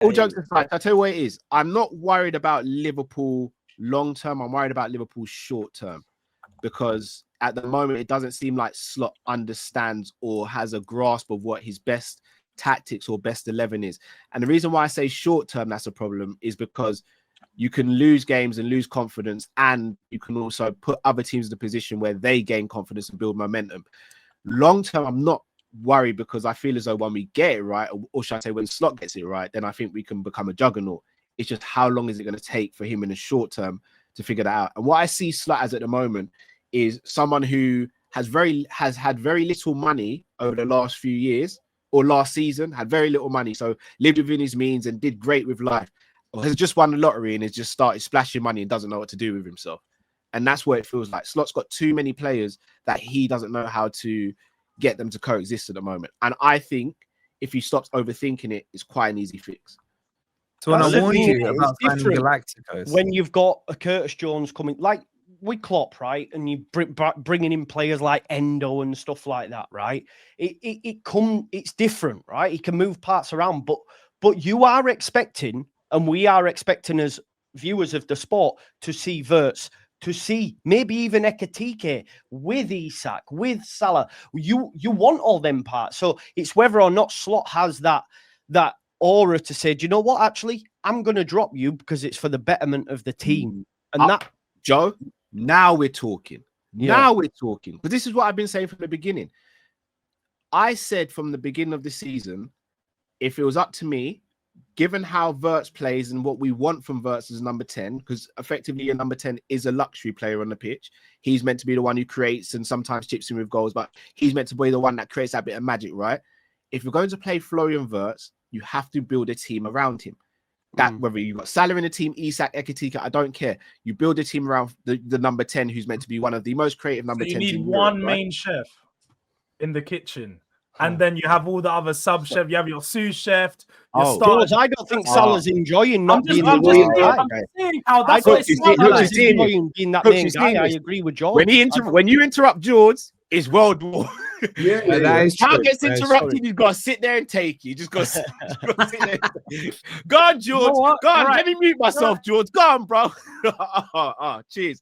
all jokes aside, I tell you what it is. I'm not worried about Liverpool long term. I'm worried about Liverpool short term because at the moment it doesn't seem like Slot understands or has a grasp of what his best tactics or best 11 is. And the reason why I say short term that's a problem is because you can lose games and lose confidence, and you can also put other teams in a position where they gain confidence and build momentum. Long term, I'm not worried because I feel as though when we get it right, or should I say when Slot gets it right, then I think we can become a juggernaut. It's just how long is it going to take for him in the short term to figure that out? And what I see Slot as at the moment is someone who has had very little money over the last few years, or last season, had very little money. So lived within his means and did great with life. Or has just won the lottery and has just started splashing money and doesn't know what to do with himself. And that's what it feels like. Slot's got too many players that he doesn't know how to get them to coexist at the moment. And I think if he stops overthinking it, it's quite an easy fix. So when I warned you about signing Galacticos, when you've got a Curtis Jones coming, like with Klopp, right, and you bringing in players like Endo and stuff like that, right? It's different, right? He can move parts around, but you are expecting, and we are expecting as viewers of the sport, to see Wirtz, to see maybe even Ekitike with Isak, with Salah. You want all them parts. So it's whether or not Slot has that aura to say, do you know what, actually, I'm going to drop you because it's for the betterment of the team. And Joe, now we're talking. Now we're talking. But this is what I've been saying from the beginning. I said from the beginning of the season, if it was up to me, given how Wirtz plays and what we want from Wirtz as number 10, because effectively your number 10 is a luxury player on the pitch. He's meant to be the one who creates and sometimes chips in with goals, but he's meant to be the one that creates that bit of magic, right? If you're going to play Florian Wirtz, you have to build a team around him. That whether you've got Salah in the team, Isak, Ekitike, I don't care. You build a team around the number 10, who's meant to be one of the most creative number 10s. You need one main chef in the kitchen. And then you have all the other sub chef. You have your sous chef. George, I don't think Salah's enjoying not being the main guy. I agree with George. When you interrupt George, it's World War. How gets interrupted? You've got to sit there and take you. Just got to sit there. Go on, George. Go on. Let me mute myself, George. Go on, bro. Cheers.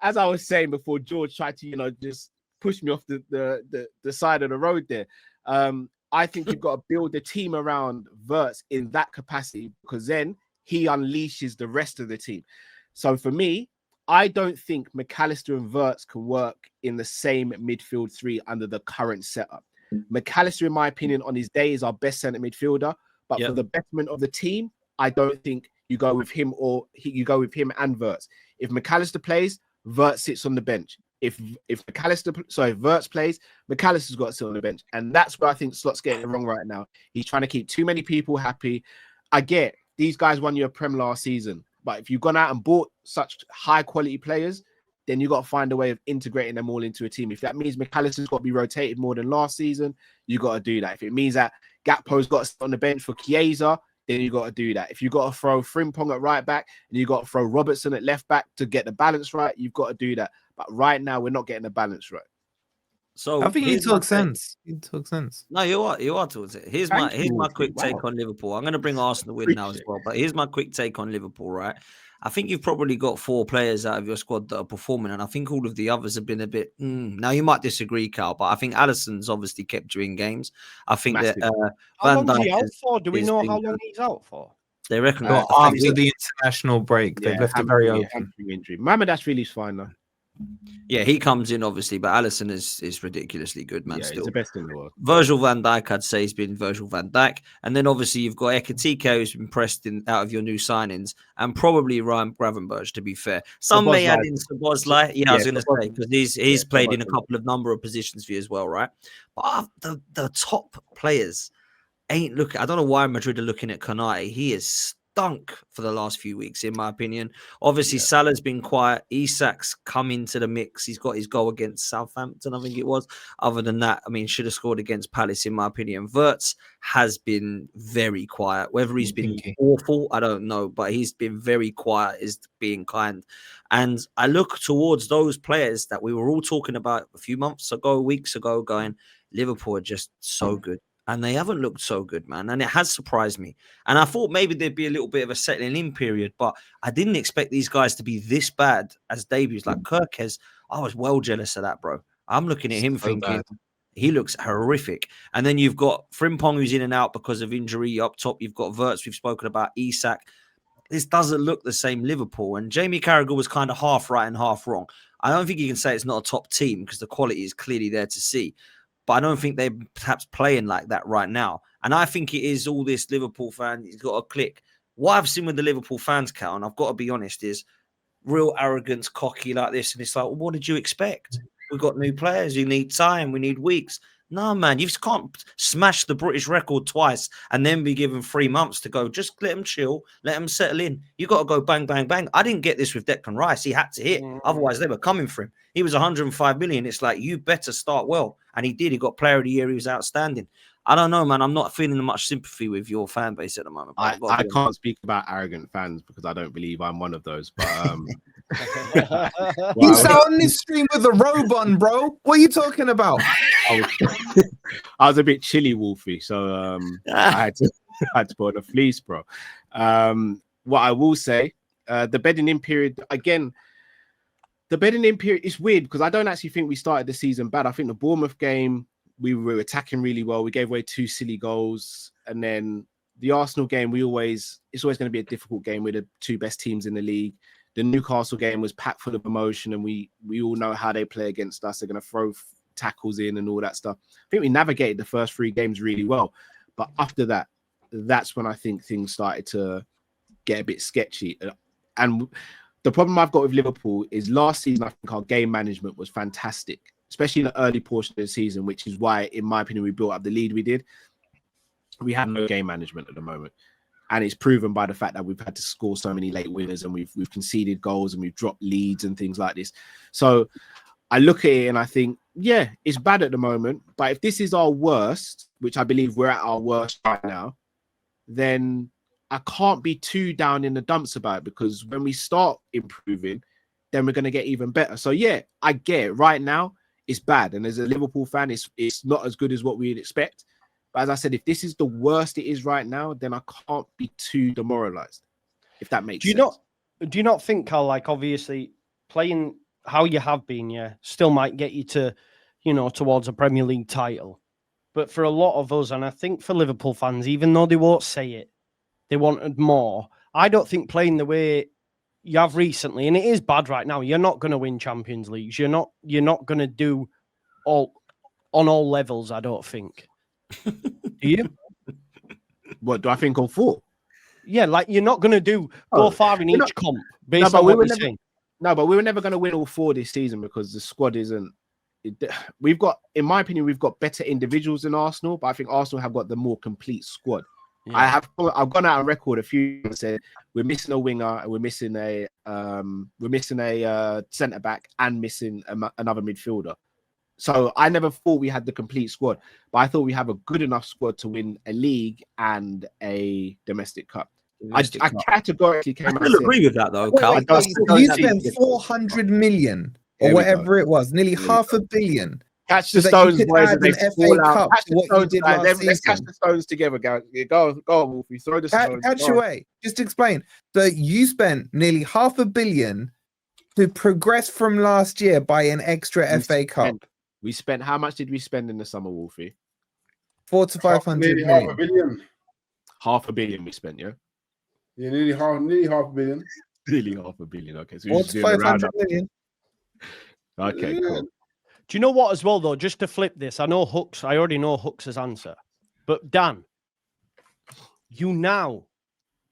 As I was saying before, George tried to, just push me off the side of the road there. I think you've got to build a team around Wirtz in that capacity, because then he unleashes the rest of the team. So for me, I don't think McAllister and Wirtz can work in the same midfield three under the current setup. McAllister, in my opinion, on his day is our best centre midfielder, but for the betterment of the team, I don't think you go with him and Wirtz. If McAllister plays, Wirtz sits on the bench. If Wirtz plays, McAllister's got to sit on the bench. And that's where I think Slot's getting it wrong right now. He's trying to keep too many people happy. I get these guys won you a Prem last season, but if you've gone out and bought such high quality players, then you got to find a way of integrating them all into a team. If that means McAllister's got to be rotated more than last season, you got to do that. If it means that Gakpo's got to sit on the bench for Chiesa, then you got to do that. If you got to throw Frimpong at right back and you got to throw Robertson at left back to get the balance right, you've got to do that. But right now, we're not getting the balance right. So I think you talk sense. You talk sense. No, you are talking sense. Here's my quick take on Liverpool. I'm going to bring Arsenal in now as well, but here's my quick take on Liverpool. Right, I think you've probably got 4 players out of your squad that are performing, and I think all of the others have been a bit. Now you might disagree, Carl, but I think Alisson's obviously kept you in games. I think that Van Dijk. How long is he out for? Do we know how long he's out for? They reckon after the international break, they've left it very open. Injury. Mamardashvili's fine though. Yeah, he comes in obviously, but Alisson is ridiculously good, man. Still, he's the best in the world. Virgil van Dijk, I'd say, has been Virgil van Dijk, and then obviously you've got Ekitike, who's been pressed in out of your new signings, and probably Ryan Gravenberch. To be fair, some may add in Szoboszlai. Yeah, I was going to say because he's played in a number of positions for you as well, right? But the top players ain't looking. I don't know why Madrid are looking at Konate. He is stunk for the last few weeks, in my opinion. Obviously, Salah's been quiet. Isak's come into the mix. He's got his goal against Southampton, I think it was. Other than that, I mean, should have scored against Palace, in my opinion. Wirtz has been very quiet. Whether he's been awful, I don't know, but he's been very quiet, is being kind. And I look towards those players that we were all talking about a few months ago, weeks ago, going, Liverpool are just so good. and they haven't looked so good, man. And it has surprised me. And I thought maybe there'd be a little bit of a settling in period, but I didn't expect these guys to be this bad as debuts. Like Kirkes, I was well jealous of that, bro. I'm looking at him thinking he looks horrific. And then you've got Frimpong, who's in and out because of injury up top. You've got Wirtz, we've spoken about, Isak. This doesn't look the same Liverpool. And Jamie Carragher was kind of half right and half wrong. I don't think you can say it's not a top team because the quality is clearly there to see. But I don't think they're perhaps playing like that right now. And I think it is all this Liverpool fan. He's got to click. What I've seen with the Liverpool fans, Cal, and I've got to be honest, is real arrogance, cocky like this. And it's like, well, what did you expect? We've got new players. You need time. We need weeks. No, man, you just can't smash the British record twice and then be given 3 months to go. Just let them chill, let them settle in. You got to go bang, bang, bang. I didn't get this with Declan Rice. He had to hit. Otherwise, they were coming for him. He was 105 million. It's like, you better start well. And he did. He got player of the year. He was outstanding. I don't know, man. I'm not feeling much sympathy with your fan base at the moment. I can't speak about arrogant fans because I don't believe I'm one of those. But you sat on this stream with a robe on, bro. What are you talking about? I was a bit chilly, Wolfie, so I had to put on a fleece, bro. What I will say, the bedding in period again. The bedding in period is weird because I don't actually think we started the season bad. I think the Bournemouth game, we were attacking really well. We gave away 2 silly goals. And then the Arsenal game, it's always going to be a difficult game with the 2 best teams in the league. The Newcastle game was packed full of emotion, and we all know how they play against us. They're going to throw tackles in and all that stuff. I think we navigated the first 3 games really well. But after that, that's when I think things started to get a bit sketchy. And the problem I've got with Liverpool is last season, I think our game management was fantastic, especially in the early portion of the season, which is why, in my opinion, we built up the lead we did. We have no game management at the moment. And it's proven by the fact that we've had to score so many late winners and we've conceded goals and we've dropped leads and things like this. So I look at it and I think, yeah, it's bad at the moment. But if this is our worst, which I believe we're at our worst right now, then I can't be too down in the dumps about it, because when we start improving, then we're going to get even better. So, yeah, I get it. Right now, it's bad. And as a Liverpool fan, it's not as good as what we'd expect. But as I said, if this is the worst it is right now, then I can't be too demoralized, if that makes sense. Do you not think, Carl, like, obviously playing how you have been, still might get you to, towards a Premier League title. But for a lot of us, and I think for Liverpool fans, even though they won't say it, they wanted more. I don't think playing the way you have recently, and it is bad right now, you're not going to win Champions Leagues. You're not going to do all on all levels, I don't think. Do you? What do I think on 4? Yeah, like you're not going to go far in each comp based on what we're saying. No, but we were never going to win all 4 this season because the squad isn't. We've got, in my opinion, we've got better individuals than Arsenal, but I think Arsenal have got the more complete squad. Yeah. I've gone out on record a few times and said we're missing a winger and we're missing a centre back and missing another midfielder. So I never thought we had the complete squad, but I thought we have a good enough squad to win a league and a domestic cup. I categorically came out. I still agree with that though, Carl. You spent 400 million or whatever it was, nearly $500 million. Catch the stones, boys, and they fall out. Let's catch the stones together, guys. Go, Wolfie. Throw the stones. Catch away. Just explain. So you spent nearly $500 million to progress from last year by an extra FA Cup. We spent, how much did we spend in the summer, Wolfie? 400 to 500 million. $500 million. $500 million we spent, yeah? Yeah, nearly half a billion. Nearly $500 million. Okay, so 400 to 500 million. Okay, cool. Do you know what as well, though? Just to flip this, I already know Hooks' answer. But Dan, you now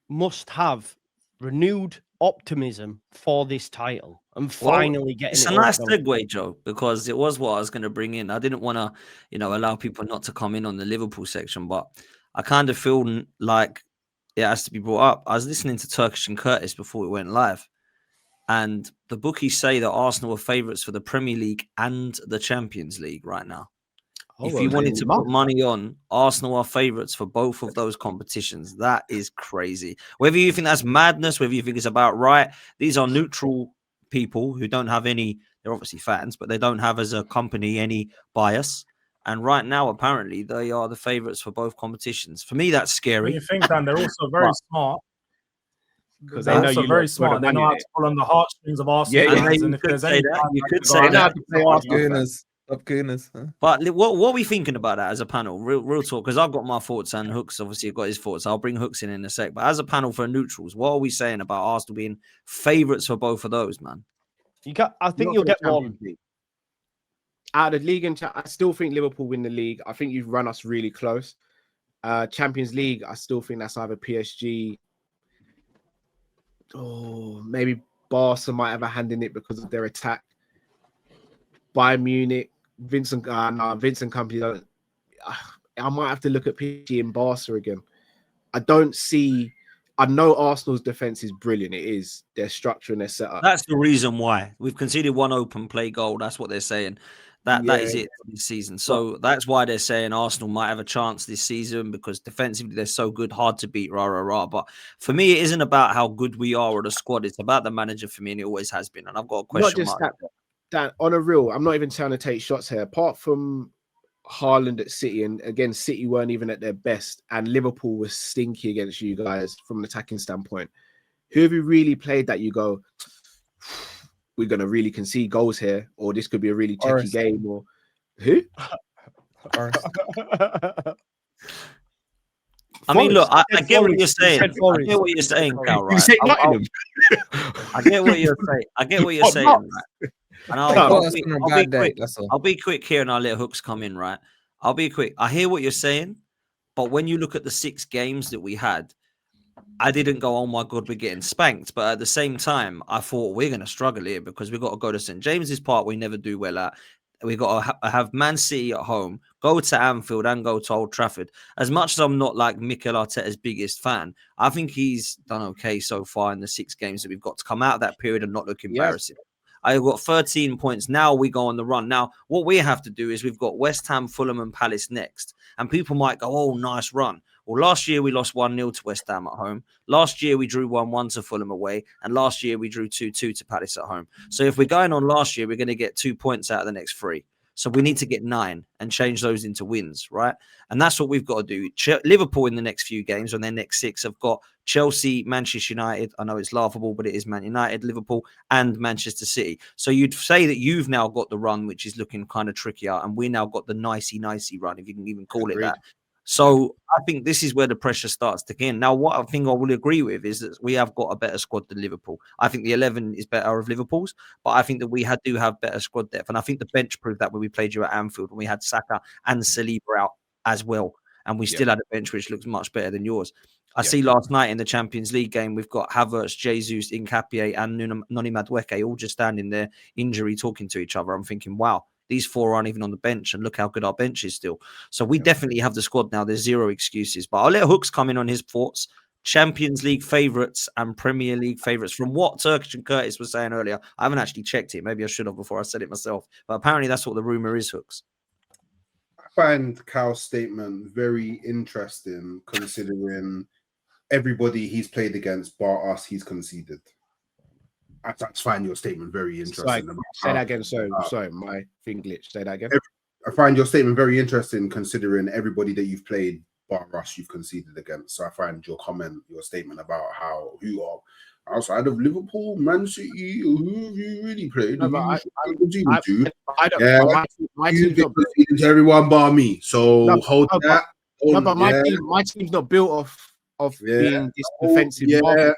must have renewed optimism for this title and finally getting it's a nice segue, Joe, because it was what I was going to bring in. I didn't want to, allow people not to come in on the Liverpool section, but I kind of feel like it has to be brought up. I was listening to Turkish and Curtis before we went live, and the bookies say that Arsenal are favourites for the Premier League and the Champions League right now. If you wanted to put money on, Arsenal are favourites for both of those competitions. That is crazy. Whether you think that's madness, whether you think it's about right, these are neutral people who don't have any, they're obviously fans, but they don't have as a company any bias. And right now, apparently, they are the favourites for both competitions. For me, that's scary. When you think, Dan, they're also very smart. Because they're also very smart. They know how to pull on the heartstrings of Arsenal. Yeah, and if there's any, you could say that. Gooners. But what are we thinking about that as a panel? Real talk, because I've got my thoughts and Hooks obviously got his thoughts. I'll bring Hooks in a sec. But as a panel for neutrals, what are we saying about Arsenal being favourites for both of those, man? I think you'll get one. Out of the league, and I still think Liverpool win the league. I think you've run us really close. Champions League, I still think that's either PSG. Oh, maybe Barca might have a hand in it because of their attack. Bayern Munich, Vincent Company. I might have to look at PSG and Barca again. I know Arsenal's defense is brilliant. It is their structure and their setup. That's the reason why we've conceded one open play goal. That's what they're saying. That is it this season. So that's why they're saying Arsenal might have a chance this season because defensively they're so good, hard to beat, But for me, it isn't about how good we are or the squad. It's about the manager for me, and it always has been. And I've got a question mark. That on a real, I'm not even trying to take shots here. Apart from Haaland at City, and again, City weren't even at their best, and Liverpool was stinky against you guys from an attacking standpoint. Who have you really played that you go, we're going to really concede goals here, or this could be a really tricky game, or who? I mean, look, I get what you're saying. I get what you're saying, Cal, right? I get what you're saying. I get what you're saying, right? And I'll be quick here and I'll let Hooks come in, right? I'll be quick. I hear what you're saying, but when you look at the 6 games that we had, I didn't go, oh my God, we're getting spanked. But at the same time, I thought we're going to struggle here because we've got to go to St. James's Park. We never do well at. We've got to have Man City at home, go to Anfield and go to Old Trafford. As much as I'm not like Mikel Arteta's biggest fan, I think he's done okay so far in the 6 games that we've got to come out of that period and not look embarrassing. Yes. I've got 13 points. Now we go on the run. Now, what we have to do is we've got West Ham, Fulham and Palace next. And people might go, oh, nice run. Well, last year we lost 1-0 to West Ham at home. Last year we drew 1-1 to Fulham away. And last year we drew 2-2 to Palace at home. So if we're going on last year, we're going to get 2 points out of the next 3. So we need to get 9 and change those into wins, right? And that's what we've got to do. Liverpool in the next few games, on their next 6, have got Chelsea, Manchester United. I know it's laughable, but it is Man United, Liverpool, and Manchester City. So you'd say that you've now got the run, which is looking kind of trickier, and we now got the nicey run, if you can even call it that. So I think this is where the pressure starts to begin. Now, what I think I will agree with is that we have got a better squad than Liverpool. I think the 11 is better of Liverpool's, but I think that we do have better squad depth. And I think the bench proved that when we played you at Anfield, when we had Saka and Saliba out as well. And we still had a bench which looks much better than yours. I see last night in the Champions League game, we've got Havertz, Jesus, Nketiah, and Noni Madueke all just standing there, injury, talking to each other. I'm thinking, wow. These 4 aren't even on the bench, and look how good our bench is still. So we definitely have the squad now. There's 0 excuses. But I'll let Hooks come in on his thoughts. Champions League favourites and Premier League favourites. From what Turkish and Curtis was saying earlier, I haven't actually checked it. Maybe I should have before I said it myself. But apparently that's what the rumour is, Hooks. I find Cal's statement very interesting, considering everybody he's played against, bar us, he's conceded. I find your statement very interesting. Say that again. Sorry, my thing glitched. Say that again. I find your statement very interesting, considering everybody that you've played, bar us, you've conceded against. So I find your statement about who are outside of Liverpool, Man City, who have you really played? No, my everyone bar me. So hold that. But my team's not built off being this defensive. My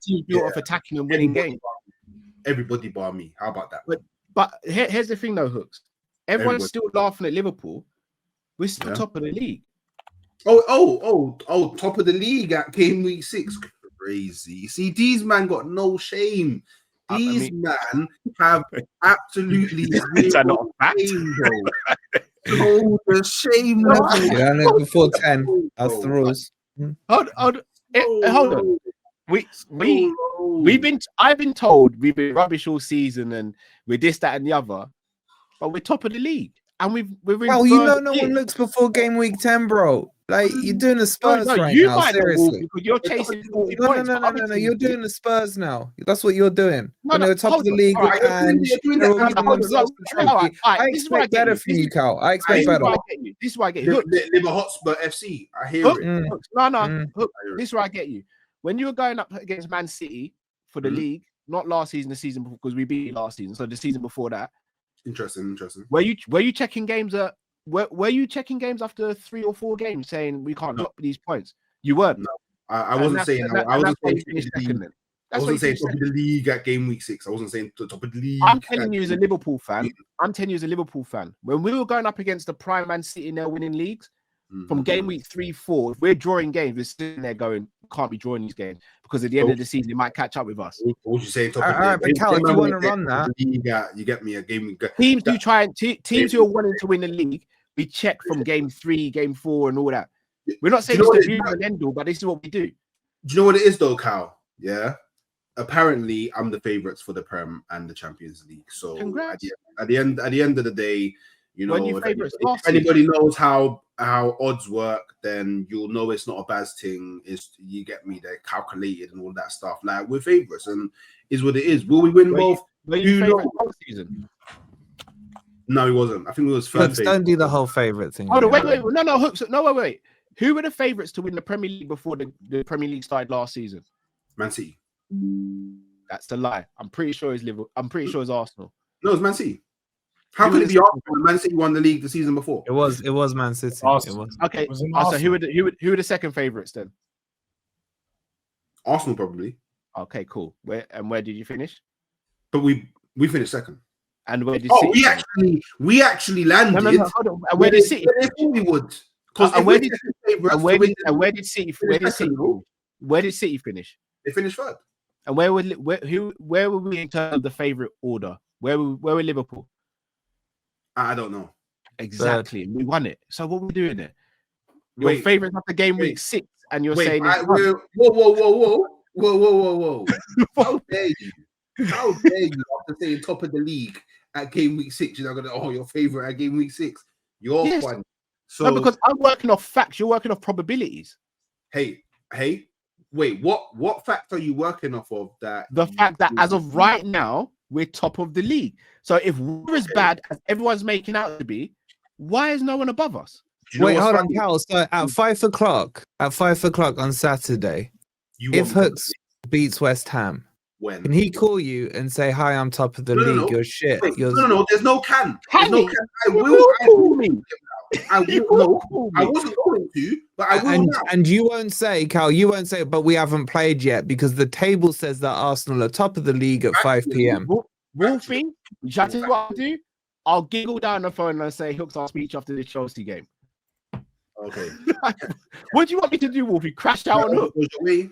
team's built off attacking and winning games. Everybody bar me. How about that? But here's the thing, though, Hooks. Everyone's still laughing at Liverpool. We're still top of the league. Oh! Top of the league at game week 6. Crazy. See, these man got no shame. These man have absolutely zero shame, bro. So the shame level. Before 10. That's the rules. Hold on. I've been told we've been rubbish all season and we're this, that, and the other, but we're top of the league and we're in. Oh, you know, no one looks before game week 10, bro. Like you're doing the Spurs right you now. might Seriously, because you're chasing 40 no, points. no. You're doing the Spurs now. That's what you're doing. No, When they were top of the league and they're all giving themselves the trophy. I expect better from you, Cal. I expect better. This is why I get you. Liver Hotspur FC. I hear it. Hook. This is where I get you. When you were going up against Man City for the league, not last season, the season before, because we beat you last season, so the season before that. Interesting. Were you checking games were you checking games after 3 or 4 games saying we can't drop these points? You weren't. No, I wasn't saying that. I wasn't saying top of the league at game week 6. I wasn't saying top of the league. I'm telling you as a Liverpool fan. When we were going up against the prime Man City in their winning leagues, from game week 3, 4, if we're drawing games, we're sitting there going, can't be drawing these games because at the end of the season, it might catch up with us. What would you say? All right, but Cal, if you want to run that, you get me a game week. Teams who are wanting to win the league, we check from game 3, game 4, and all that. We're not saying it's the be and end all, but this is what we do. Do you know what it is though, Cal? Yeah. Apparently, I'm the favourites for the Prem and the Champions League. So at the end of the day, you know, if anybody knows how odds work, then you'll know it's not a bad thing. You get me? They're calculated and all that stuff. Like we're favourites, and is what it is. Will we win both? Were you favourite last season? No, he wasn't. I think it was third. Don't do the whole favourite thing. Oh, wait. No, Hooks. No, wait. Who were the favourites to win the Premier League before the Premier League started last season? Man City. That's the lie. I'm pretty sure it's Liverpool. I'm pretty sure it's Arsenal. No, it's Man City. How could it be Arsenal when Man City won the league the season before? It was Man City. Arsenal. It was. Okay. So who were the second favourites then? Arsenal probably. Okay, cool. Where did you finish? But we finished second. And where did City? We actually landed. No, hold on. And where did City? We would. Where did City finish? They finished third. And where were we in terms of the favourite order? Where were Liverpool? I don't know. Exactly. We won it. So what are we doing there? Your favourites after game week 6, and you're saying whoa. How dare you? How dare you after saying top of the league at game week 6? You're not gonna your favourite at game week 6. You're fun. So no, because I'm working off facts, you're working off probabilities. Hey, wait, what fact are you working off of that? The fact that as of right now, we're top of the league. So if we're as bad as everyone's making out to be, why is no one above us? Wait, hold on, Cal. So at 5 o'clock on Saturday, if Hooks beats West Ham, can he call you and say, "Hi, I'm top of the league"? You're shit. No. There's no can. There's no can. I wasn't going to, but I will now. And you won't say, Cal, but we haven't played yet because the table says that Arsenal are top of the league at 5 p.m. Wolfie, shall I tell you what I'll do? I'll giggle down the phone and say, Hooks, I'll speech after the Chelsea game. Okay. What do you want me to do, Wolfie? Crash out on Hook?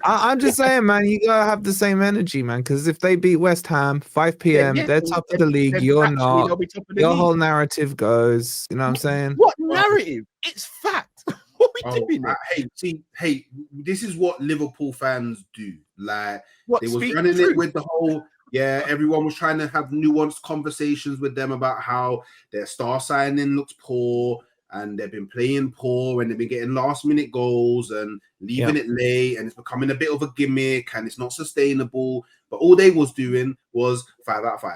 I'm just saying, man, you gotta have the same energy, man. Because if they beat West Ham 5 p.m., they're top of the league. You're not. Your whole narrative goes. You know what I'm saying? What narrative? It's fact. What are we doing? Hey, this is what Liverpool fans do. Like they was running it with the whole. Yeah, everyone was trying to have nuanced conversations with them about how their star signing looked poor. And they've been playing poor, and they've been getting last-minute goals and leaving it late, and it's becoming a bit of a gimmick, and it's not sustainable. But all they was doing was 5 out of 5.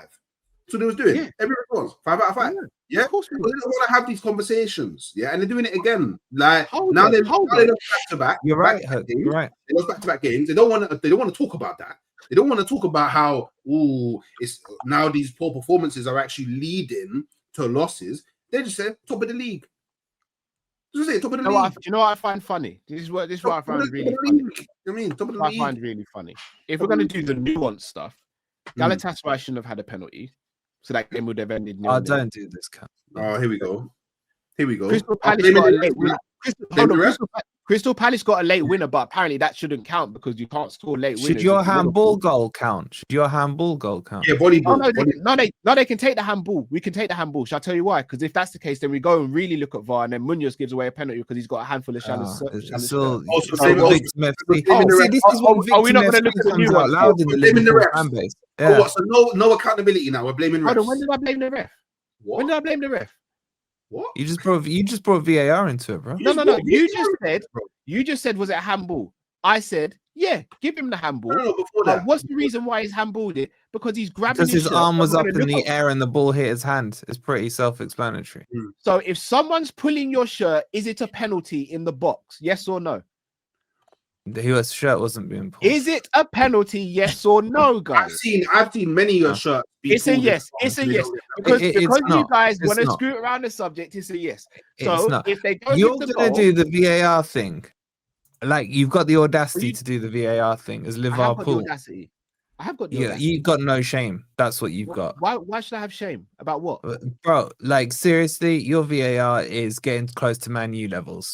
So they was doing every response 5 out of 5. Yeah, of course. They don't want to have these conversations. Yeah, and they're doing it again. Like now they're back to back. You're right. You're right. They lost back-to-back games. They don't want to talk about that. They don't want to talk about how it's now these poor performances are actually leading to losses. They just say top of the league. Top of the league. You know what I find funny? This is what I find really funny. Top of the league. I find really funny. If we're going to do the nuanced stuff, Galatasaray shouldn't have had a penalty, so that game would have ended. Don't do this, Cal. Oh, here we go. Crystal Palace got a late winner. Crystal Palace got a late winner, but apparently that shouldn't count because you can't score late winners. Should your handball goal count? Yeah, volleyball. No, they can take the handball. We can take the handball. Shall I tell you why? Because if that's the case, then we go and really look at VAR, and then Munoz gives away a penalty because he's got a handful of shallows. See, this is what Victor comes out loud in the Liverpool fan base. So no accountability now. We're blaming refs. When did I blame the ref? What? When did I blame the ref? What? You just brought VAR into it, bro. No. You just said was it handball? I said, yeah, give him the handball. What's the reason why he's handballed it? Because he's grabbing his arm was up in the air and the ball hit his hand. It's pretty self-explanatory. So if someone's pulling your shirt, is it a penalty in the box? Yes or no? Whose shirt wasn't being pulled. Is it a penalty? Yes or no, guys? I've seen many of your shirts. It's a yes. It's a yes. Because you guys want to scoot around the subject, it's a yes. So if they don't, you're gonna do the VAR thing. Like you've got the audacity to do the VAR thing as Liverpool. I have got the audacity. You've got no shame. That's what you've got. Why should I have shame? About what? Bro, like seriously, your VAR is getting close to Man U levels.